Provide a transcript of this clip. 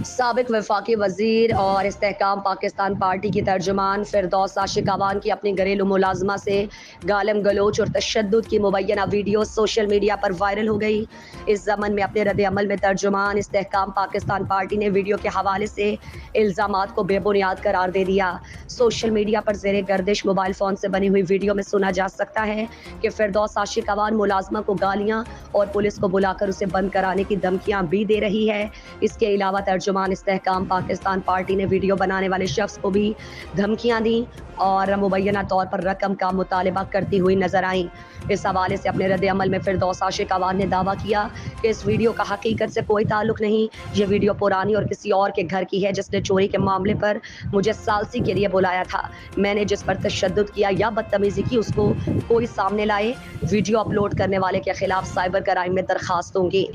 साबिक वफाकी वज़ीर और इस्तेहकाम पाकिस्तान पार्टी की तर्जुमान फ़िरदौस आशिक़ अवान की अपनी घरेलू मुलाज़मा से गालम गलोच और तशद्दुद की मुबैना वीडियो सोशल मीडिया पर वायरल हो गई। इस ज़मन में अपने रद्द-ए-अमल में तर्जुमान इस्तेहकाम पाकिस्तान पार्टी ने वीडियो के हवाले से इल्ज़ामात को बेबुनियाद करार दे दिया। सोशल मीडिया पर ज़ेरे गर्दिश मोबाइल फ़ोन से बनी हुई वीडियो में सुना जा सकता है कि फ़िरदौस आशिक़ अवान मुलाज़मा को गालियाँ और पुलिस को बुलाकर उसे बंद कराने की धमकियाँ भी दे रही है। इसके अलावा तर्जुमान इस्तेहकाम पाकिस्तान पार्टी ने वीडियो बनाने वाले शख्स को भी धमकियां दी और मुबैना तौर पर रकम का मुतालबा करती हुई नजर आई। इस हवाले से अपने रद्द अमल में फ़िरदौस आशिक़ अवान ने दावा किया कि इस वीडियो का हकीकत से कोई ताल्लुक नहीं। ये वीडियो पुरानी और किसी और के घर की है जिसने चोरी के मामले पर मुझे सालसी के लिए बुलाया था। मैंने जिस पर तशद्दुद किया या बदतमीजी की उसको कोई सामने लाए। वीडियो अपलोड करने वाले के खिलाफ साइबर क्राइम में दरखास्त दूंगी।